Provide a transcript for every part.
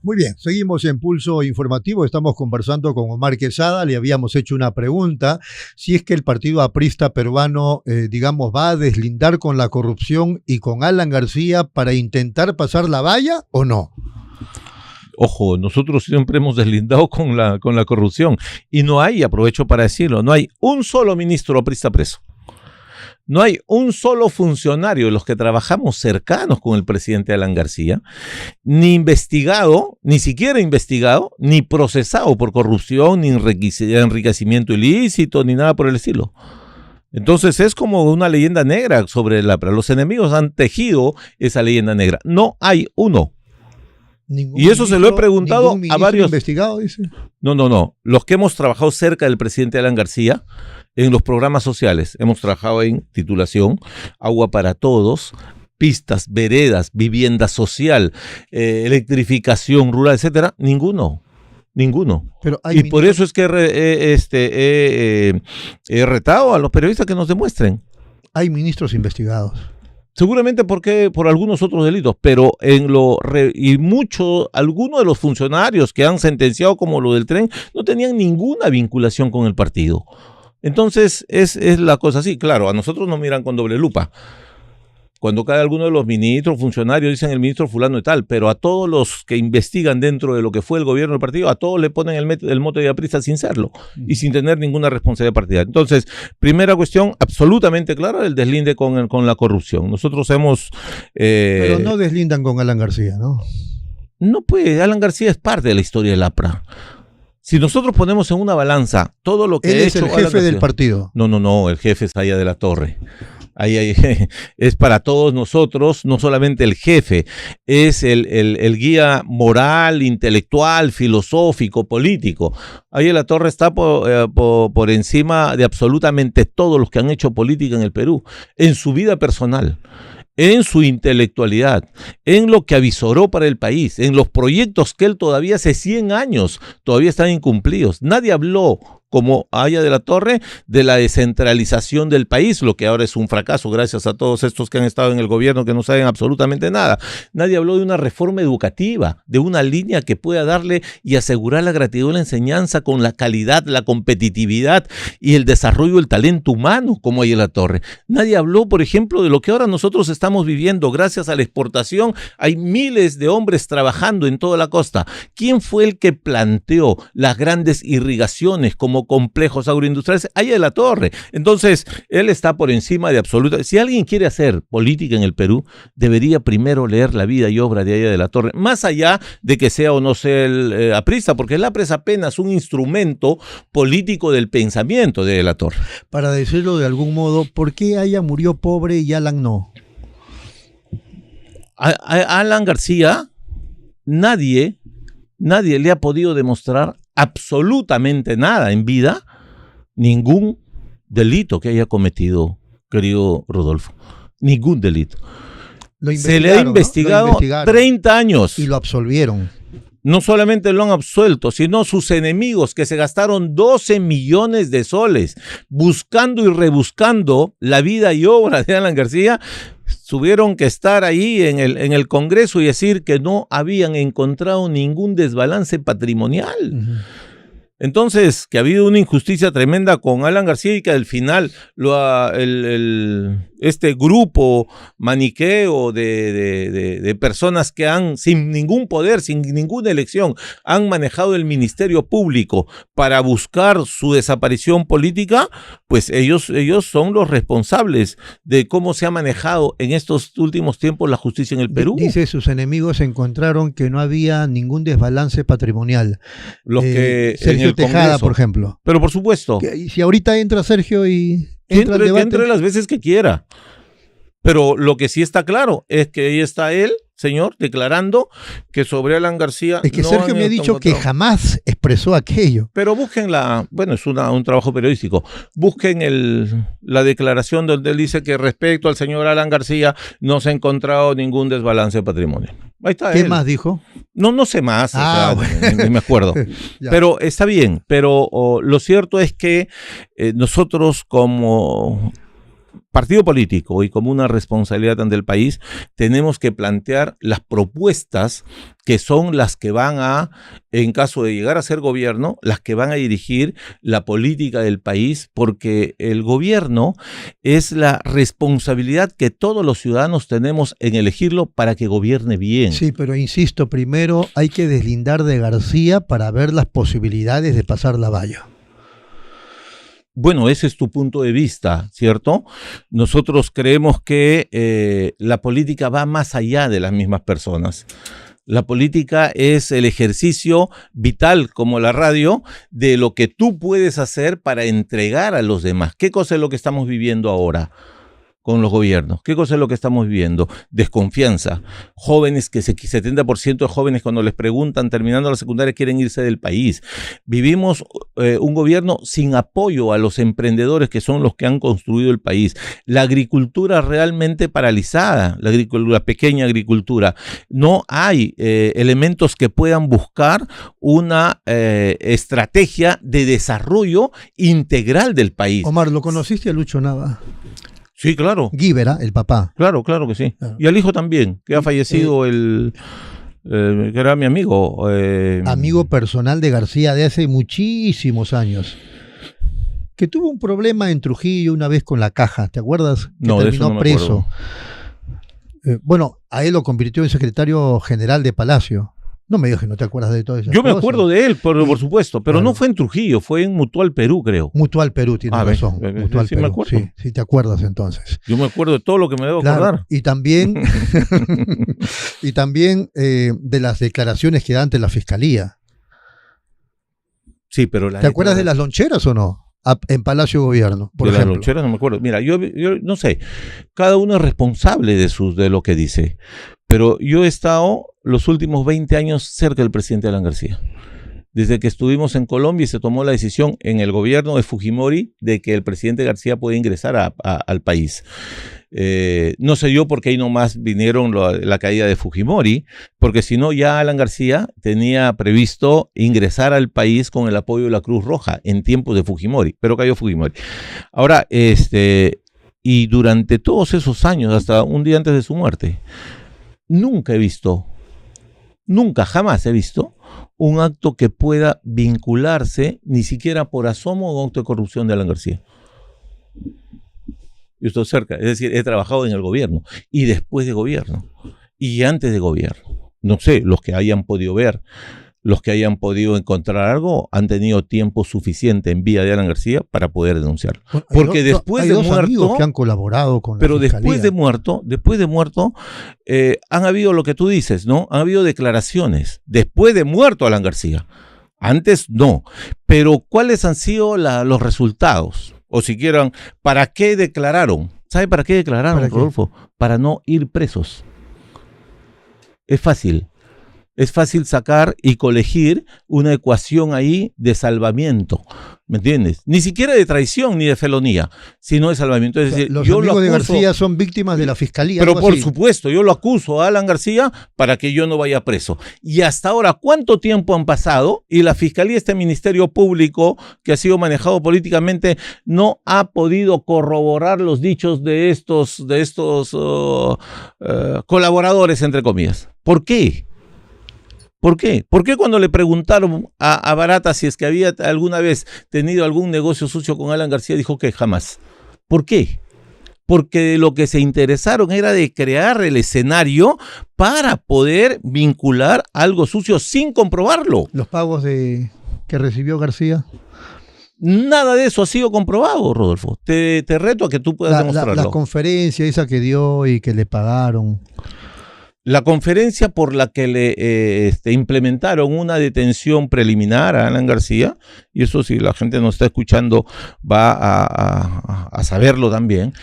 Muy bien, seguimos en Pulso Informativo, estamos conversando con Omar Quesada, le habíamos hecho una pregunta, si es que el partido aprista peruano, digamos, va a deslindar con la corrupción y con Alan García para intentar pasar la valla o no. Ojo, nosotros siempre hemos deslindado con la corrupción y no hay, aprovecho para decirlo, no hay un solo ministro aprista preso. No hay un solo funcionario de los que trabajamos cercanos con el presidente Alan García, ni investigado, ni siquiera investigado, ni procesado por corrupción, ni enriquecimiento ilícito, ni nada por el estilo. Entonces es como una leyenda negra sobre el APRA. Los enemigos han tejido esa leyenda negra. No hay uno. Y eso se lo he preguntado a varios. ¿Investigado, dice? No. Los que hemos trabajado cerca del presidente Alan García, en los programas sociales, hemos trabajado en titulación, agua para todos, pistas, veredas, vivienda social, electrificación rural, etcétera. Ninguno. Pero y por eso es que he retado a los periodistas que nos demuestren. Hay ministros investigados. Seguramente por algunos otros delitos, pero algunos de los funcionarios que han sentenciado como lo del tren no tenían ninguna vinculación con el partido. Entonces es la cosa así. Claro, a nosotros nos miran con doble lupa. Cuando cae alguno de los ministros, funcionarios, dicen el ministro fulano y tal, pero a todos los que investigan dentro de lo que fue el gobierno del partido, a todos le ponen el mote de aprista sin serlo y sin tener ninguna responsabilidad partidaria. Entonces, primera cuestión absolutamente clara, el deslinde con la corrupción. Nosotros hemos... pero no deslindan con Alan García, ¿no? No, pues, Alan García es parte de la historia del APRA. Si nosotros ponemos en una balanza todo lo que él es el jefe del partido. No, el jefe es Aya de la Torre. Ahí, es para todos nosotros, no solamente el jefe, es el guía moral, intelectual, filosófico, político. Aya de la Torre está por encima de absolutamente todos los que han hecho política en el Perú, en su vida personal, en su intelectualidad, en lo que avisoró para el país, en los proyectos que él todavía hace 100 años todavía están incumplidos. Nadie habló, como Aya de la Torre, de la descentralización del país, lo que ahora es un fracaso gracias a todos estos que han estado en el gobierno que no saben absolutamente nada. Nadie habló de una reforma educativa, de una línea que pueda darle y asegurar la gratuidad de la enseñanza con la calidad, la competitividad y el desarrollo del talento humano, como Aya de la Torre. Nadie habló, por ejemplo, de lo que ahora nosotros estamos viviendo. Gracias a la exportación hay miles de hombres trabajando en toda la costa. ¿Quién fue el que planteó las grandes irrigaciones como complejos agroindustriales? Aya de la Torre. Entonces, él está por encima de absoluta. Si alguien quiere hacer política en el Perú, debería primero leer la vida y obra de Aya de la Torre, más allá de que sea o no sea el aprista, porque el APRA es apenas un instrumento político del pensamiento de la Torre. Para decirlo de algún modo, ¿por qué Aya murió pobre y Alan no? A Alan García, nadie le ha podido demostrar absolutamente nada en vida, ningún delito que haya cometido, querido Rodolfo, ningún delito. Se le ha investigado 30 años. Y lo absolvieron. No solamente lo han absuelto, sino sus enemigos que se gastaron 12 millones de soles buscando y rebuscando la vida y obra de Alan García, tuvieron que estar ahí en el Congreso y decir que no habían encontrado ningún desbalance patrimonial. Entonces, que ha habido una injusticia tremenda con Alan García y que al final este grupo maniqueo de personas que han, sin ningún poder, sin ninguna elección, han manejado el Ministerio Público para buscar su desaparición política, pues ellos son los responsables de cómo se ha manejado en estos últimos tiempos la justicia en el Perú. Dice, sus enemigos encontraron que no había ningún desbalance patrimonial. Los que Sergio Tejada, Congreso, por ejemplo. Pero por supuesto. Y si ahorita entra Sergio y que entre las veces que quiera. Pero lo que sí está claro es que ahí está él, señor, declarando que sobre Alan García... Es que no Sergio me ha dicho que jamás expresó aquello. Pero busquen bueno, es un trabajo periodístico, busquen la declaración donde él dice que respecto al señor Alan García no se ha encontrado ningún desbalance patrimonial. Ahí está. ¿Qué más dijo? No sé más, bueno. Ni me acuerdo. Pero está bien, pero lo cierto es que nosotros como partido político y como una responsabilidad ante el país, tenemos que plantear las propuestas que son las que van a, en caso de llegar a ser gobierno, las que van a dirigir la política del país, porque el gobierno es la responsabilidad que todos los ciudadanos tenemos en elegirlo para que gobierne bien. Sí, pero insisto, primero hay que deslindar de García para ver las posibilidades de pasar la valla. Bueno, ese es tu punto de vista, ¿cierto? Nosotros creemos que la política va más allá de las mismas personas. La política es el ejercicio vital, como la radio, de lo que tú puedes hacer para entregar a los demás. ¿Qué cosa es lo que estamos viviendo ahora con los gobiernos? ¿Qué cosa es lo que estamos viviendo? Desconfianza. Jóvenes, que 70% de jóvenes cuando les preguntan terminando la secundaria quieren irse del país. Vivimos un gobierno sin apoyo a los emprendedores que son los que han construido el país. La agricultura realmente paralizada, la pequeña agricultura. No hay elementos que puedan buscar una estrategia de desarrollo integral del país. Omar, ¿lo conociste a Lucho Nava? Sí, claro. Guívera, el papá. Claro que sí. Claro. Y al hijo también, que ha fallecido que era mi amigo. Amigo personal de García de hace muchísimos años. Que tuvo un problema en Trujillo una vez con la caja, ¿te acuerdas? Que no, terminó de eso no preso. Bueno, a él lo convirtió en secretario general de Palacio. No me digas que no te acuerdas de todo eso. Yo me acuerdo de él, por supuesto, pero claro. No fue en Trujillo, fue en Mutual Perú, creo. Mutual Perú, tienes razón. Mutual sí Perú. Me acuerdo. Sí, te acuerdas entonces. Yo me acuerdo de todo lo que me debo acordar. Y también, de las declaraciones que da ante la Fiscalía. Sí, pero ¿Te acuerdas de las loncheras o no? En Palacio Gobierno, por ejemplo. De las loncheras no me acuerdo. Mira, yo no sé, cada uno es responsable de lo que dice, pero yo he estado los últimos 20 años cerca del presidente Alan García. Desde que estuvimos en Colombia y se tomó la decisión en el gobierno de Fujimori de que el presidente García puede ingresar al país. No se dio porque ahí nomás vinieron la caída de Fujimori, porque si no ya Alan García tenía previsto ingresar al país con el apoyo de la Cruz Roja en tiempos de Fujimori, pero cayó Fujimori. Ahora, y durante todos esos años, hasta un día antes de su muerte, jamás he visto un acto que pueda vincularse, ni siquiera por asomo, a un acto de corrupción de Alan García. Yo estoy cerca, es decir, he trabajado en el gobierno, y después de gobierno, y antes de gobierno. No sé, los que hayan podido ver, los que hayan podido encontrar algo, han tenido tiempo suficiente en vía de Alan García para poder denunciarlo. Bueno, porque después de muerto, amigos que han colaborado con la pero Fiscalía. después de muerto, han habido lo que tú dices, ¿no? Han habido declaraciones después de muerto Alan García. Antes no. Pero ¿cuáles han sido los resultados? O si quieran, ¿para qué declararon? ¿Sabe para qué declararon, Rodolfo? Para no ir presos. Es fácil. Es fácil sacar y colegir una ecuación ahí de salvamiento, ¿me entiendes? Ni siquiera de traición ni de felonía, sino de salvamiento. Es decir, los yo amigos lo acuso, de García son víctimas de la Fiscalía. Pero por supuesto, yo lo acuso a Alan García para que yo no vaya preso. Y hasta ahora, ¿cuánto tiempo han pasado? Y la Fiscalía, este Ministerio Público que ha sido manejado políticamente, no ha podido corroborar los dichos de estos colaboradores, entre comillas. ¿Por qué? ¿Por qué? ¿Por qué cuando le preguntaron a Barata si es que había alguna vez tenido algún negocio sucio con Alan García, dijo que jamás? ¿Por qué? Porque lo que se interesaron era de crear el escenario para poder vincular algo sucio sin comprobarlo. ¿Los pagos que recibió García? Nada de eso ha sido comprobado, Rodolfo. Te reto a que tú puedas demostrarlo. La conferencia esa que dio y que le pagaron. La conferencia por la que le implementaron una detención preliminar a Alan García, y eso si la gente nos está escuchando va a saberlo también,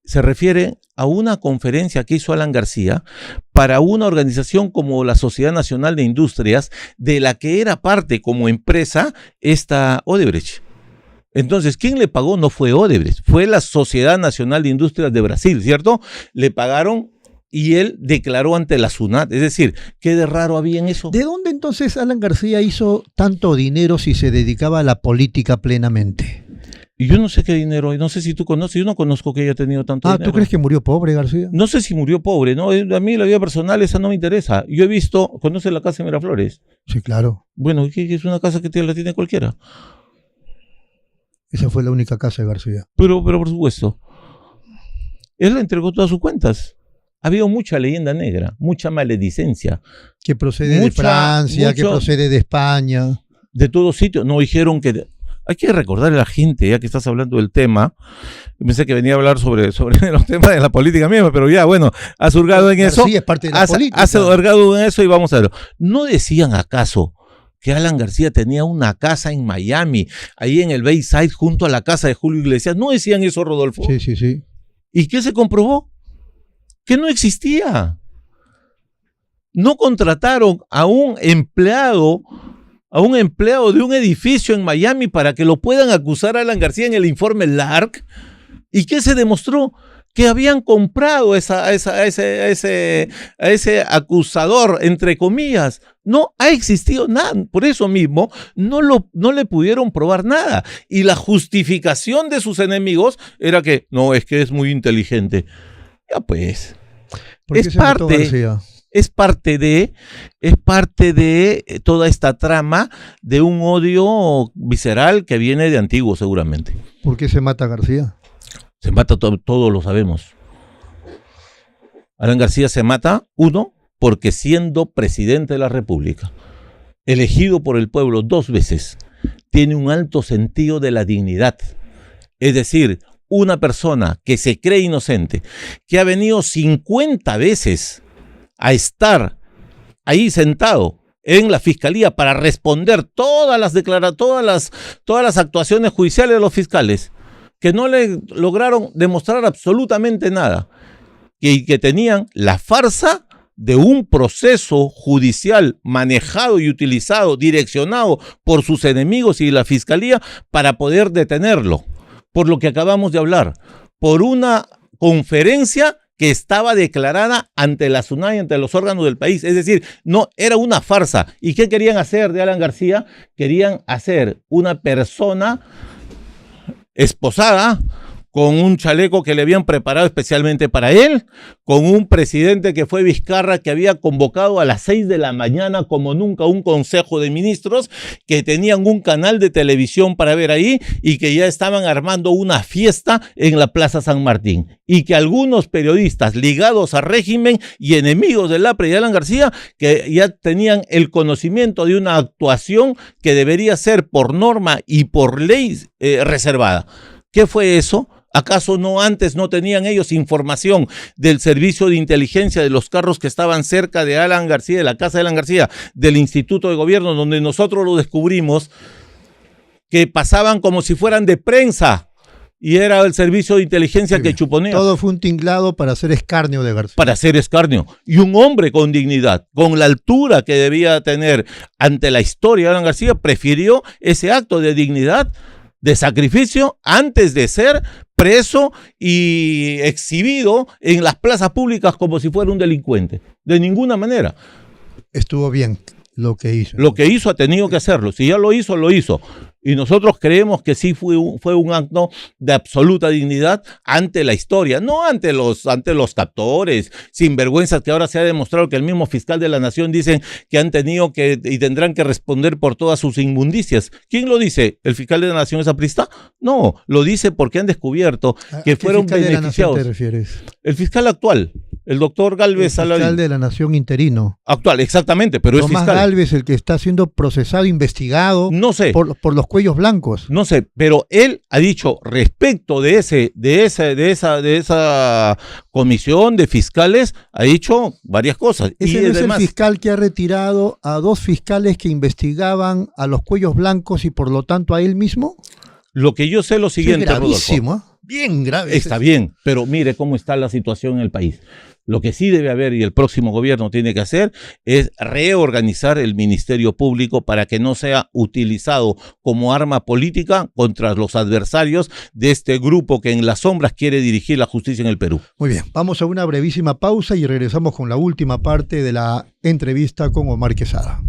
se refiere a una conferencia que hizo Alan García para una organización como la Sociedad Nacional de Industrias, de la que era parte como empresa esta Odebrecht. Entonces, ¿quién le pagó? No fue Odebrecht, fue la Sociedad Nacional de Industrias de Brasil, ¿cierto? Le pagaron y él declaró ante la SUNAT. Es decir, ¿qué de raro había en eso? ¿De dónde entonces Alan García hizo tanto dinero si se dedicaba a la política plenamente? Y yo no sé qué dinero hay, no sé si tú conoces, yo no conozco que haya tenido tanto dinero. ¿Tú crees que murió pobre, García? No sé si murió pobre, ¿no? A mí la vida personal esa no me interesa. Yo he visto, ¿conoces la casa de Miraflores? Sí, claro. Bueno, ¿qué es una casa que la tiene cualquiera? Esa fue la única casa de García. Pero por supuesto, él le entregó todas sus cuentas. Ha habido mucha leyenda negra, mucha maledicencia. Que procede de Francia, que procede de España. De todos sitios. No dijeron que... Hay que recordarle a la gente, ya que estás hablando del tema, pensé que venía a hablar sobre los temas de la política misma, pero ya, bueno, has hurgado en eso. Sí, es parte de la política. Has hurgado en eso y vamos a verlo. ¿No decían acaso que Alan García tenía una casa en Miami, ahí en el Bayside, junto a la casa de Julio Iglesias? ¿No decían eso, Rodolfo? Sí, sí, sí. ¿Y qué se comprobó? Que no existía. No contrataron a un empleado de un edificio en Miami para que lo puedan acusar a Alan García en el informe Lark. ¿Y qué se demostró? Que habían comprado a ese acusador, entre comillas. No ha existido nada. Por eso mismo no le pudieron probar nada. Y la justificación de sus enemigos era que no, es que es muy inteligente. Ya pues. Es parte de toda esta trama de un odio visceral que viene de antiguo, seguramente. ¿Por qué se mata a García? Se mata, todos lo sabemos. Alan García se mata, uno, porque siendo presidente de la República, elegido por el pueblo 2 veces, tiene un alto sentido de la dignidad. Es decir, una persona que se cree inocente, que ha venido 50 veces a estar ahí sentado en la fiscalía para responder todas las actuaciones judiciales de los fiscales, que no le lograron demostrar absolutamente nada, y que tenían la farsa de un proceso judicial manejado y utilizado, direccionado por sus enemigos y la fiscalía para poder detenerlo, por lo que acabamos de hablar, por una conferencia que estaba declarada ante la SUNAI, ante los órganos del país. Es decir, no, era una farsa. ¿Y qué querían hacer de Alan García? Querían hacer una persona esposada, con un chaleco que le habían preparado especialmente para él, con un presidente que fue Vizcarra, que había convocado a las 6 de la mañana como nunca un consejo de ministros, que tenían un canal de televisión para ver ahí y que ya estaban armando una fiesta en la Plaza San Martín, y que algunos periodistas ligados al régimen y enemigos del APRE y de Alan García, que ya tenían el conocimiento de una actuación que debería ser por norma y por ley reservada. ¿Qué fue eso? ¿Acaso antes no tenían ellos información del servicio de inteligencia de los carros que estaban cerca de Alan García, de la casa de Alan García, del Instituto de Gobierno, donde nosotros lo descubrimos, que pasaban como si fueran de prensa? Y era el servicio de inteligencia que chuponea. Todo fue un tinglado para hacer escarnio de García. Para hacer escarnio. Y un hombre con dignidad, con la altura que debía tener ante la historia de Alan García, prefirió ese acto de dignidad, de sacrificio, antes de ser preso y exhibido en las plazas públicas como si fuera un delincuente. De ninguna manera. Estuvo bien lo que hizo. Lo que hizo ha tenido que hacerlo. Si ya lo hizo, lo hizo. Y nosotros creemos que sí fue un acto de absoluta dignidad ante la historia, no ante los captores, sinvergüenzas, que ahora se ha demostrado que el mismo fiscal de la Nación dicen que han tenido que y tendrán que responder por todas sus inmundicias. ¿Quién lo dice? ¿El fiscal de la Nación es aprista? No, lo dice porque han descubierto que fueron beneficiados. ¿A qué fiscal de la Nación te refieres? El fiscal actual, el doctor Gálvez Saladín. El fiscal de la Nación interino. Actual, exactamente, pero Tomás es fiscal. Gálvez, el que está siendo procesado, investigado. No sé. Por los cuellos blancos. No sé, pero él ha dicho respecto de esa comisión de fiscales, ha dicho varias cosas. Ese no es el fiscal que ha retirado a 2 fiscales que investigaban a los cuellos blancos y por lo tanto a él mismo. Lo que yo sé es lo siguiente, es gravísimo, Rodolfo. Bien grave. Está bien, pero mire cómo está la situación en el país. Lo que sí debe haber y el próximo gobierno tiene que hacer es reorganizar el Ministerio Público para que no sea utilizado como arma política contra los adversarios de este grupo que en las sombras quiere dirigir la justicia en el Perú. Muy bien, vamos a una brevísima pausa y regresamos con la última parte de la entrevista con Omar Quesada.